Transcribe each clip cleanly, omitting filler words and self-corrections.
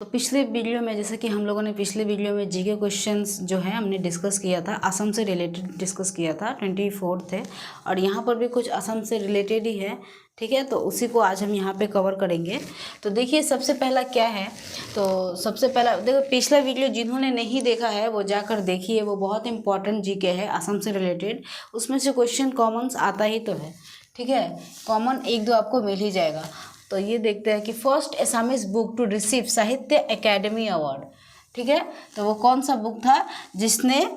तो पिछले वीडियो में जैसे कि हम लोगों ने पिछले वीडियो में जीके क्वेश्चंस जो है हमने डिस्कस किया था, असम से रिलेटेड डिस्कस किया था 24 थे, और यहाँ पर भी कुछ असम से रिलेटेड ही है। ठीक है, तो उसी को आज हम यहाँ पे कवर करेंगे। तो देखिए सबसे पहला क्या है, तो सबसे पहला देखो पिछला वीडियो जिन्होंने नहीं देखा है वो जाकर देखिए, वो बहुत इंपॉर्टेंट जीके है असम से रिलेटेड। उसमें से क्वेश्चन कॉमन्स आता ही तो है। ठीक है, कॉमन एक दो आपको मिल ही जाएगा। तो ये देखते हैं कि first Assamese book to receive Sahitya Akademi award. ठीक है, तो वो कौन सा बुक था जिसने,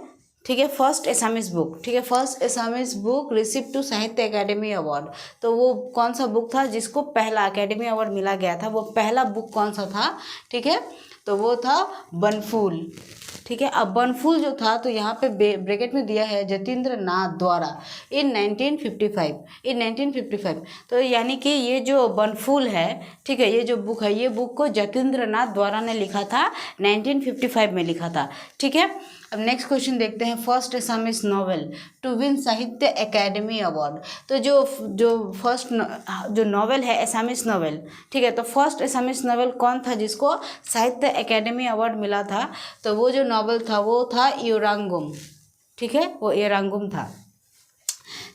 ठीक है, फर्स्ट एसामीज बुक, ठीक है, first Assamese book receive to Sahitya Akademi award. तो वो कौन सा बुक था जिसको पहला एकेडमी अवार्ड मिला गया था, वो पहला बुक कौन सा था? ठीक है, तो वो था बनफूल। ठीक है, अब बनफूल जो था तो यहाँ पे ब्रैकेट में दिया है जतीन्द्र नाथ द्वारा इन 1955। तो यानी कि ये जो बनफूल है, ठीक है, ये जो बुक है, ये बुक को जतीन्द्र नाथ द्वारा ने लिखा था, 1955 में लिखा था। ठीक है, अब नेक्स्ट क्वेश्चन देखते हैं, first Assamese novel to win Sahitya Akademi award. तो जो फर्स्ट जो नॉवेल है एसामीज नॉवेल, ठीक है, तो फर्स्ट एसामीज नॉवेल कौन था जिसको साहित्य एकेडमी अवार्ड मिला था? तो वो जो नॉवेल था वो था योरांगुम। ठीक है, वो योरांगुम था।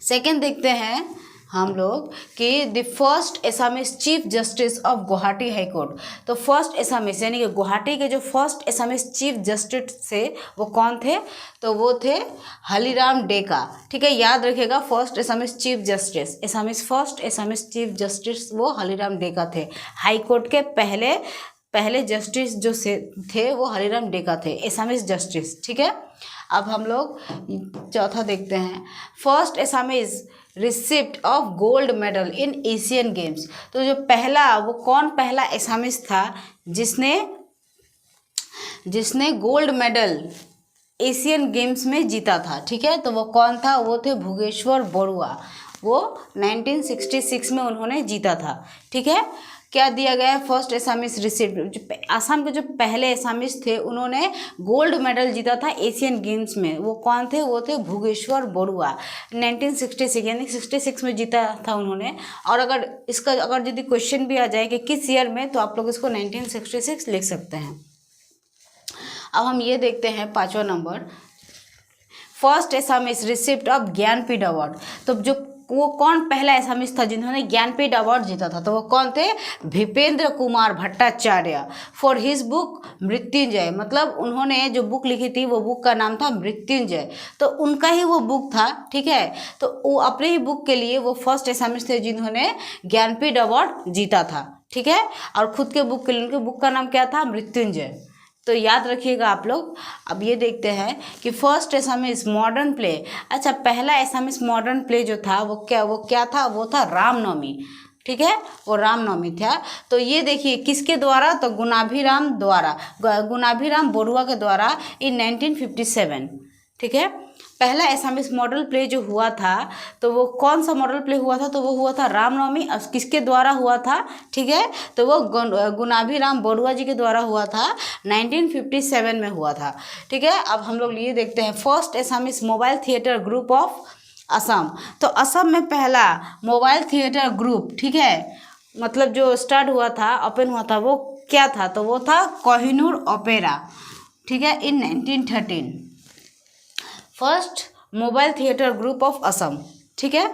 सेकेंड देखते हैं हम लोग कि the first Assamese chief justice of Guwahati high court. तो फर्स्ट एसामीज यानी कि गुवाहाटी के जो फर्स्ट एसामीज चीफ जस्टिस थे वो कौन थे? तो वो थे हलीराम डेका। ठीक है, याद रखिएगा, first Assamese chief justice, Assamese first Assamese chief justice वो हलीराम डेका थे। हाई कोर्ट के पहले जस्टिस जो से थे वो हलीराम डेका थे, एसामीज जस्टिस। ठीक है, अब हम लोग चौथा देखते हैं, first Assamese receipt of gold medal in Asian games. तो जो पहला, वो कौन पहला एसामीज था जिसने गोल्ड मेडल एशियन गेम्स में जीता था? ठीक है, तो वो कौन था? वो थे भुगेश्वर बरुआ। वो 1966 में उन्होंने जीता था। ठीक है, क्या दिया गया है? फर्स्ट एसामीज रिसिप्ट, असम के जो पहले एसामीज थे उन्होंने गोल्ड मेडल जीता था एशियन गेम्स में। वो कौन थे? वो थे भुगेश्वर बरुआ। 1966 यानी 66 में जीता था उन्होंने। और अगर यदि क्वेश्चन भी आ जाए कि किस ईयर में, तो आप लोग इसको 1966 लिख सकते हैं। अब हम ये देखते हैं पांचवा number, first Assamese receipt of Jnanpith award. तो जो वो कौन पहला एसामीज था जिन्होंने ज्ञानपीठ अवार्ड जीता था? तो वो कौन थे? Bhupendra Kumar Bhattacharya for his book Mrityunjay. मतलब उन्होंने जो बुक लिखी थी वो बुक का नाम था मृत्युंजय, तो उनका ही वो बुक था। ठीक है, तो वो अपने ही बुक के लिए वो फर्स्ट एसामीज थे जिन्होंने ज्ञानपीठ अवार्ड जीता था। ठीक है, और खुद के बुक के लिए उनके बुक का नाम क्या था? मृत्युंजय। तो याद रखिएगा आप लोग। अब ये देखते हैं कि फर्स्ट एसामीज मॉडर्न प्ले। अच्छा, पहला एसामीज मॉडर्न प्ले जो था वो क्या था? वो था रामनवमी। ठीक है, वो रामनवमी था। तो ये देखिए किसके द्वारा? तो गुणाभिराम बरुआ के द्वारा इन 1957। ठीक है, पहला एसामीज मॉडल प्ले जो हुआ था तो वो कौन सा मॉडल प्ले हुआ था? तो वो हुआ था रामनवमी। अब किसके द्वारा हुआ था? ठीक है, तो वो गुणाभिराम बरुआ जी के द्वारा हुआ था, 1957 में हुआ था। ठीक है, अब हम लोग ये देखते हैं first Assamese mobile theatre group of Assam. तो असम में पहला मोबाइल थिएटर ग्रुप, ठीक है, मतलब जो स्टार्ट हुआ था, ओपन हुआ था, वो क्या था? तो वो था कोहिनूर ओपेरा। ठीक है, इन 1913 first mobile theatre group of Assam. ठीक है,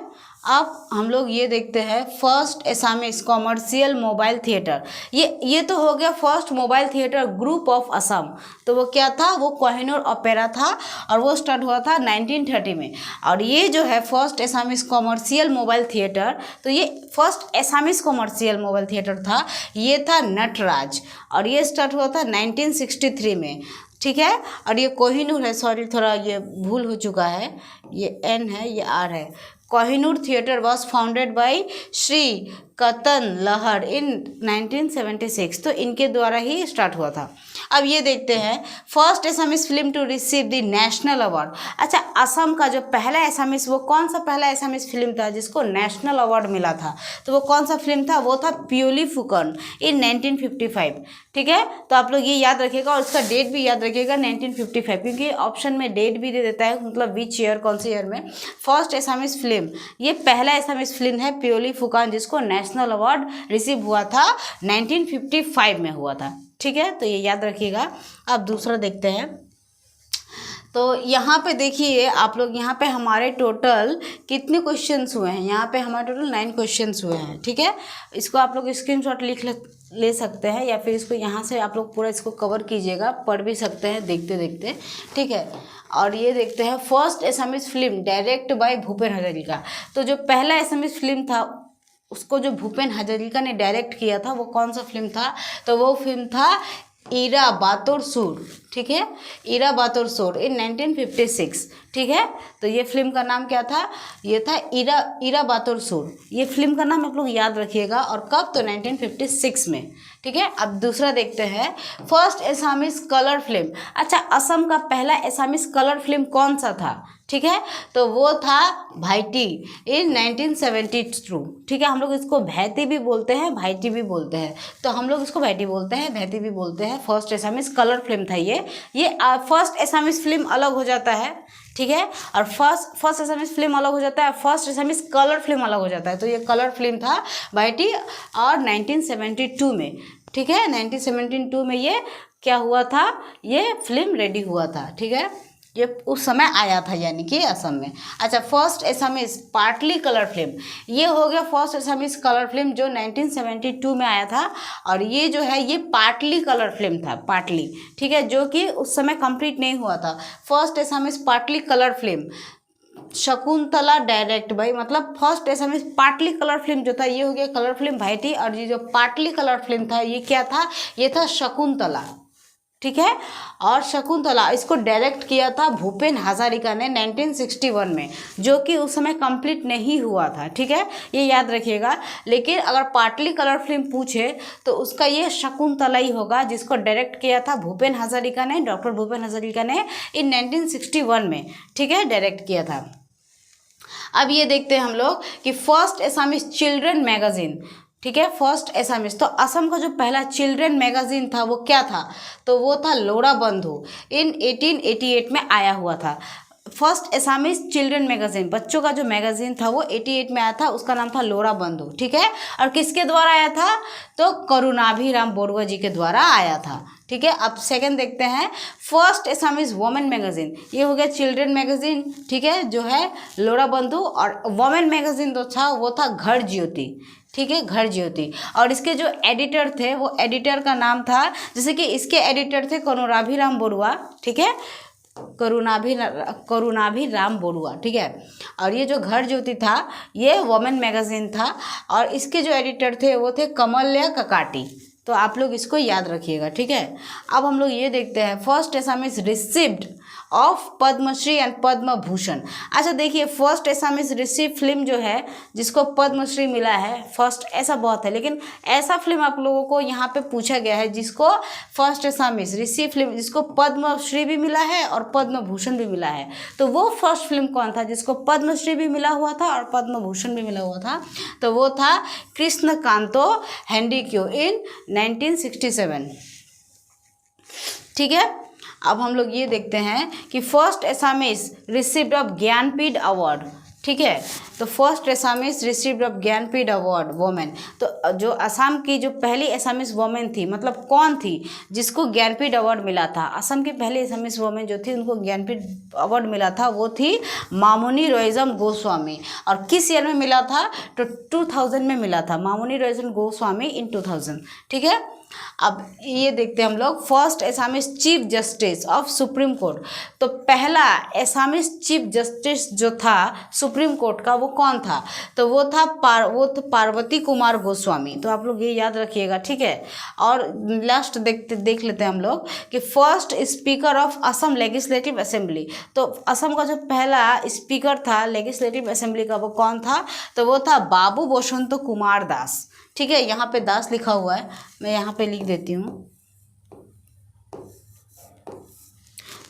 अब हम लोग ये देखते हैं first Assamese commercial mobile theatre. ये तो हो गया first mobile theatre group of Assam. तो वो क्या था? वो कोहिनूर ओपेरा था और वो स्टार्ट हुआ था 1930 में। और ये जो है first Assamese commercial mobile theatre, तो ये first Assamese commercial mobile theatre था, ये था नटराज, और ये स्टार्ट हुआ था 1963 में। ठीक है, और ये कोहिनूर है, सॉरी थोड़ा ये भूल हो चुका है, ये एन है, ये आर है। Kohinoor theatre was founded by Shri कतन लहर इन 1976। तो इनके द्वारा ही स्टार्ट हुआ था। अब ये देखते हैं first Assamese film to receive the national award. अच्छा, असम का जो पहला एसामीज, वो कौन सा पहला एसामीज फिल्म था जिसको नेशनल अवार्ड मिला था? तो वो कौन सा फिल्म था? वो था प्योली फुकन इन 1955। ठीक है, तो आप लोग ये याद रखिएगा और इसका डेट भी याद रखिएगा 1955, क्योंकि ऑप्शन में डेट भी दे देता है, मतलब विच ईयर, कौन से ईयर में। फर्स्ट एसामीज फिल्म, ये पहला एसामीज फिल्म है प्योली फुकन जिसको नेशनल अवार्ड रिसीव हुआ था 1955 में हुआ था। ठीक है, तो ये याद रखिएगा। अब दूसरा देखते हैं। तो यहाँ पे देखिए आप लोग, यहाँ पे हमारे टोटल कितने क्वेश्चंस हुए हैं, यहाँ पे हमारे टोटल 9 क्वेश्चंस हुए हैं। ठीक है, इसको आप लोग स्क्रीनशॉट ले सकते हैं, या फिर इसको यहाँ से आप लोग पूरा इसको कवर कीजिएगा, पढ़ भी सकते हैं देखते देखते। ठीक है, और ये देखते हैं first Assamese film direct by Bhupen Hazarika. तो जो पहला एसामीज फिल्म था उसको जो भूपेन हजारिका ने डायरेक्ट किया था वो कौन सा फिल्म था, तो वो फिल्म था ईरा बातोर सूर। ठीक है, ईरा बातोर सूर इन 1956। ठीक है, तो ये फिल्म का नाम क्या था, ये था ईरा बातोर सूर। ये फिल्म का नाम आप लोग याद रखिएगा, और कब, तो 1956 में। ठीक है, अब दूसरा देखते हैं फर्स्ट एसामीज कलर फिल्म। अच्छा, असम का पहला एसामीज कलर फिल्म कौन सा था, ठीक है, तो वो था भाईटी इन 1972। ठीक है, हम लोग इसको भैती भी बोलते हैं, भाईटी भी बोलते हैं, तो हम लोग इसको भाईटी बोलते हैं, भैती भी बोलते हैं। फर्स्ट एसामीज कलर फिल्म था ये फर्स्ट एसामीज फिल्म अलग हो जाता है। ठीक है, और फर्स्ट एसामीज फिल्म अलग हो जाता है, फर्स्ट एसामीज कलर फिल्म अलग हो जाता है। तो ये कलर फिल्म था भाईटी और 1972 में। ठीक है, 1972 में ये क्या हुआ था, ये फिल्म रेडी हुआ था। ठीक है, ये उस समय आया था यानी कि असम में। अच्छा, first Assamese partly colour film, ये हो गया फर्स्ट एसामीज कलर फिल्म जो 1972 में आया था, और ये जो है ये पार्टली कलर फिल्म था, पार्टली। ठीक है, जो कि उस समय कंप्लीट नहीं हुआ था। First Assamese partly colour film Shakuntala direct by, मतलब first Assamese partly colour film जो था ये हो गया कलर फिल्म भाईटी, और ये जो पार्टली कलर फिल्म था ये क्या था, ये था शकुंतला। ठीक है, और शकुंतला इसको डायरेक्ट किया था भूपेन हजारिका ने 1961 में, जो कि उस समय कंप्लीट नहीं हुआ था। ठीक है, ये याद रखिएगा। लेकिन अगर पार्टली कलर फिल्म पूछे तो उसका ये शकुंतला ही होगा, जिसको डायरेक्ट किया था भूपेन हजारिका ने, डॉक्टर भूपेन हजारिका ने इन 1961 में। ठीक है, डायरेक्ट किया था। अब ये देखते हैं हम लोग कि फर्स्ट एसामीज चिल्ड्रन मैगजीन। ठीक है, फर्स्ट एसामीज, तो असम का जो पहला चिल्ड्रन मैगजीन था वो क्या था, तो वो था लोरा बंधु इन 1888 में आया हुआ था। फर्स्ट एसामीज चिल्ड्रन मैगजीन, बच्चों का जो मैगजीन था वो 88 में आया था, उसका नाम था लोरा बंधु। ठीक है, और किसके द्वारा आया था, तो करुणाभिराम बरुआ जी के द्वारा आया था। ठीक है, अब सेकंड देखते हैं फर्स्ट एसामीज वोमेन मैगजीन, ये हो गया चिल्ड्रन मैगजीन। ठीक है, जो है लोरा बंधु, और वोमेन मैगजीन जो था वो था घर ज्योति। ठीक है, घर ज्योति, और इसके जो एडिटर थे वो एडिटर का नाम था, जैसे कि इसके एडिटर थे करुणाभिराम बरुआ। ठीक है, करुणाभिराम बरुआ। ठीक है, और ये जो घर ज्योति था ये वोमेन मैगजीन था, और इसके जो एडिटर थे वो थे कमल्या ककाटी। तो आप लोग इसको याद रखिएगा। ठीक है, अब हम लोग ये देखते हैं first Assamese received of Padmashri and Padma Bhushan. अच्छा देखिए, फर्स्ट एसामीज रिसीव फिल्म जो है जिसको पद्मश्री मिला है, फर्स्ट, ऐसा बहुत है, लेकिन ऐसा फिल्म आप लोगों को यहाँ पे पूछा गया है जिसको फर्स्ट एसामीज रिसीव फिल्म जिसको पद्मश्री भी मिला है और पद्म भूषण भी मिला है। तो वो फर्स्ट फिल्म कौन था जिसको पद्मश्री भी मिला हुआ था और पद्म भूषण भी मिला हुआ था, तो वो था कृष्णकांतो हेंडिक्यू इन 1967। ठीक है, अब हम लोग ये देखते हैं कि first Assamese received of Jnanpith award. ठीक है, तो first Assamese received of Jnanpith award women, तो जो असम की जो पहली एसामीज वोमेन थी, मतलब कौन थी जिसको ज्ञानपीठ अवार्ड मिला था, असम की पहली एसामीज वोमेन जो थी उनको ज्ञानपीठ अवार्ड मिला था, वो थी मामुनी रॉयज़म गोस्वामी। और किस ईयर में मिला था, तो 2000 में मिला था, मामुनी रॉयज़म गोस्वामी इन 2000। ठीक है, अब ये देखते हैं हम लोग first Assamese chief justice of supreme court. तो पहला एसामीज चीफ जस्टिस जो था सुप्रीम कोर्ट का वो कौन था, तो वो था पार्वती कुमार गोस्वामी। तो आप लोग ये याद रखिएगा। ठीक है, और लास्ट देख लेते हैं हम लोग कि first speaker of Assam legislative assembly. तो असम का जो पहला स्पीकर था लेजिस्लेटिव असेंबली का वो कौन था, तो वो था बाबू बसंत कुमार दास। ठीक है, यहाँ पे दास लिखा हुआ है, मैं यहाँ पे लिख देती हूँ।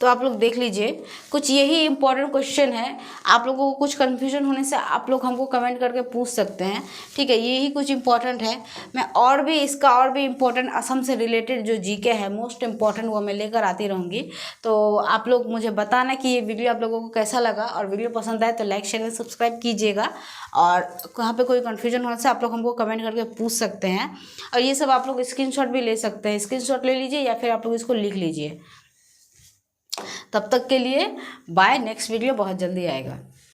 तो आप लोग देख लीजिए, कुछ यही इंपॉर्टेंट क्वेश्चन है। आप लोगों को कुछ कन्फ्यूजन होने से आप लोग हमको कमेंट करके पूछ सकते हैं, ठीक है। यही कुछ इंपॉर्टेंट है। मैं और भी इसका और भी इम्पोर्टेंट असम से रिलेटेड जो जीके है मोस्ट इम्पॉर्टेंट, वो मैं लेकर आती रहूँगी। तो आप लोग मुझे बताना कि ये वीडियो आप लोगों को कैसा लगा, और वीडियो पसंद आए तो लाइक शेयर सब्सक्राइब कीजिएगा। और कहाँ पे कोई कन्फ्यूजन होने से आप लोग हमको कमेंट करके पूछ सकते हैं। और ये सब आप लोग स्क्रीनशॉट भी ले सकते हैं, स्क्रीनशॉट ले लीजिए या फिर आप लोग इसको लिख लीजिए। तब तक के लिए बाय, नेक्स्ट वीडियो बहुत जल्दी आएगा।